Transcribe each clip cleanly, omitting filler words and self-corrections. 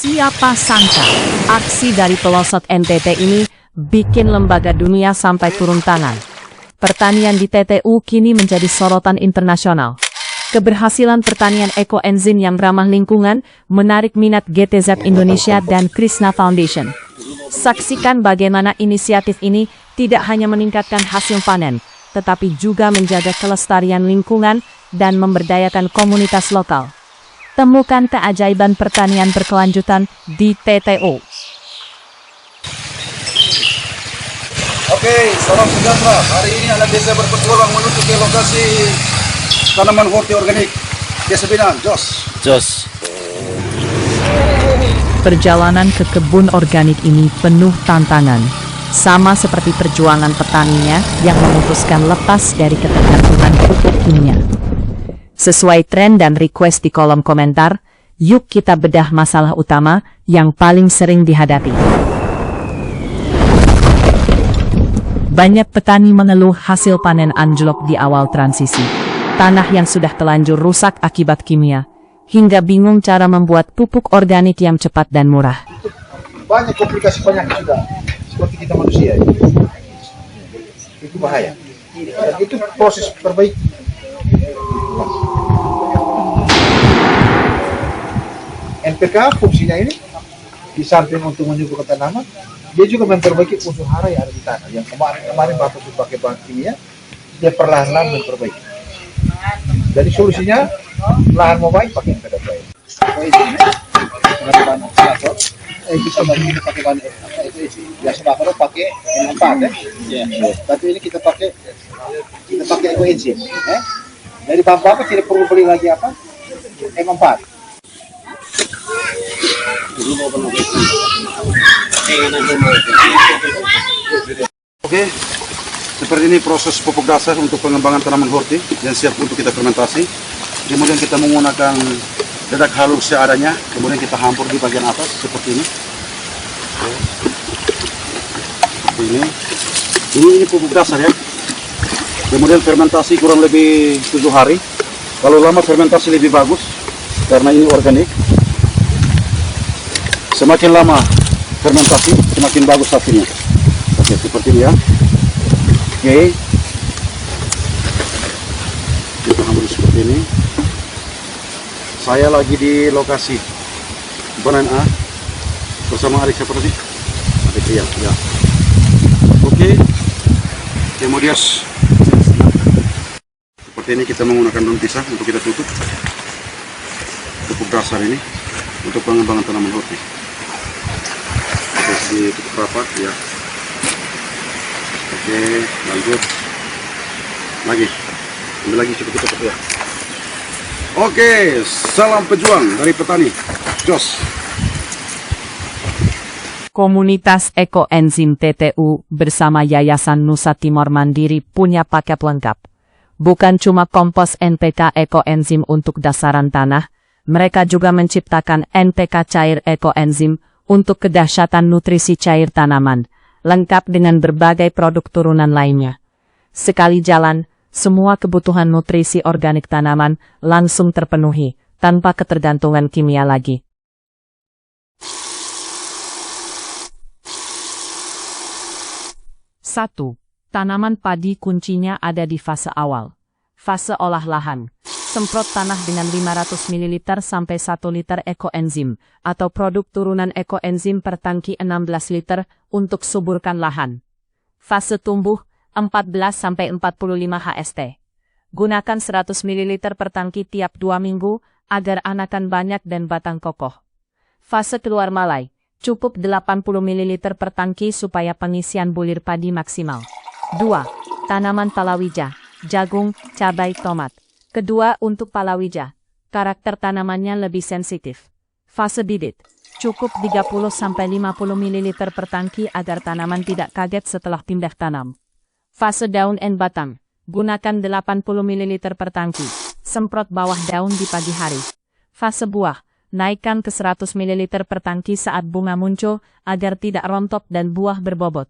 Siapa sangka, aksi dari pelosok NTT ini bikin lembaga dunia sampai turun tangan. Pertanian di TTU kini menjadi sorotan internasional. Keberhasilan pertanian ekoenzim yang ramah lingkungan menarik minat GTZ Indonesia dan Krishna Foundation. Saksikan bagaimana inisiatif ini tidak hanya meningkatkan hasil panen, tetapi juga menjaga kelestarian lingkungan dan memberdayakan komunitas lokal. Temukan keajaiban pertanian berkelanjutan di TTU. Oke, salam sejahtera. Hari ini anak desa berpetualang menuju ke lokasi tanaman horti organik Desa Binaan, Jos. Perjalanan ke kebun organik ini penuh tantangan, sama seperti perjuangan petaninya yang memutuskan lepas dari ketergantungan pupuk kimia. Sesuai tren dan request di kolom komentar, yuk kita bedah masalah utama yang paling sering dihadapi. Banyak petani mengeluh hasil panen anjlok di awal transisi. Tanah yang sudah telanjur rusak akibat kimia, hingga bingung cara membuat pupuk organik yang cepat dan murah. Banyak komplikasi penyakit juga, seperti kita manusia. Itu bahaya. Dan itu proses perbaiki. NPK fungsinya ini, di samping untuk menyuburkan tanaman, dia juga memperbaiki unsur hara yang ada di tanah. Yang kemarin Bapak sudah pakai bahan kimia, dia perlahan-lahan memperbaiki. Jadi solusinya, lahan mau baik pakai NPK baik. Bisa pakai bahan itu biasa Bapak pakai M4 ya. Tapi ini kita pakai ekoenzim. Dari Bapak tidak perlu beli lagi apa? M4. Oke, seperti ini proses pupuk dasar untuk pengembangan tanaman horti yang siap untuk kita fermentasi. Kemudian kita menggunakan dedak halus seadanya, kemudian kita hampur di bagian atas seperti ini. Ini pupuk dasar ya. Kemudian fermentasi kurang lebih 7 hari. Kalau lama fermentasi lebih bagus karena ini organik. Semakin lama fermentasi, semakin bagus hasilnya. Oke, seperti ini ya. Oke. Kita ambil seperti ini. Saya lagi di lokasi Banan A bersama adik siapa tadi? Adik ya. Oke. Kemudian seperti ini kita menggunakan daun pisang untuk kita tutup pupuk dasar ini untuk pengembangan tanaman horti. Ditutup rapat ya. Oke, lanjut lagi, ambil lagi cepat ya. Oke, salam pejuang dari petani Jos. Komunitas ekoenzim TTU bersama Yayasan Nusa Timor Mandiri punya paket lengkap. Bukan cuma kompos NPK ekoenzim untuk dasaran tanah, mereka juga menciptakan NPK cair ekoenzim untuk kedahsyatan nutrisi cair tanaman, lengkap dengan berbagai produk turunan lainnya. Sekali jalan, semua kebutuhan nutrisi organik tanaman langsung terpenuhi, tanpa ketergantungan kimia lagi. Satu, tanaman padi kuncinya ada di fase awal. Fase olah lahan. Semprot tanah dengan 500 ml sampai 1 liter ekoenzim, atau produk turunan ekoenzim per tangki 16 liter untuk suburkan lahan. Fase tumbuh 14-45 HST. Gunakan 100 ml per tangki tiap 2 minggu agar anakan banyak dan batang kokoh. Fase keluar malai, cukup 80 ml per tangki supaya pengisian bulir padi maksimal. 2. Tanaman palawija, jagung, cabai, tomat. Kedua, untuk palawija, karakter tanamannya lebih sensitif. Fase bibit, cukup 30-50 ml per tangki agar tanaman tidak kaget setelah pindah tanam. Fase daun dan batang, gunakan 80 ml per tangki, semprot bawah daun di pagi hari. Fase buah, naikkan ke 100 ml per tangki saat bunga muncul agar tidak rontok dan buah berbobot.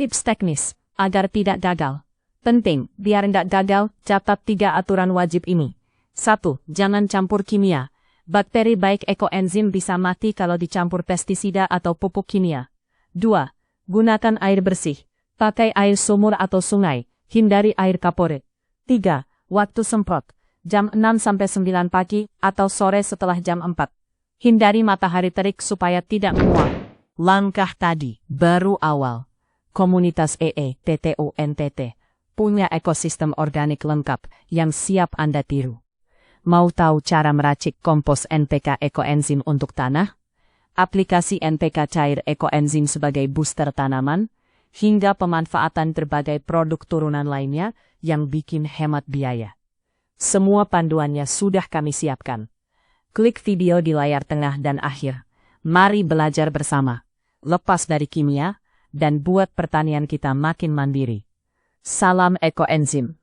Tips teknis, agar tidak gagal. Penting, biar tidak gagal, catat 3 aturan wajib ini. 1. Jangan campur kimia. Bakteri baik ekoenzim bisa mati kalau dicampur pestisida atau pupuk kimia. 2. Gunakan air bersih. Pakai air sumur atau sungai. Hindari air kaporit. 3. Waktu semprot. Jam 6-9 pagi atau sore setelah jam 4. Hindari matahari terik supaya tidak menguap. Langkah tadi baru awal. Komunitas TTO NTT punya ekosistem organik lengkap yang siap Anda tiru. Mau tahu cara meracik kompos NPK ekoenzim untuk tanah? Aplikasi NPK cair ekoenzim sebagai booster tanaman? Hingga pemanfaatan berbagai produk turunan lainnya yang bikin hemat biaya. Semua panduannya sudah kami siapkan. Klik video di layar tengah dan akhir. Mari belajar bersama. Lepas dari kimia dan buat pertanian kita makin mandiri. Salam ekoenzim.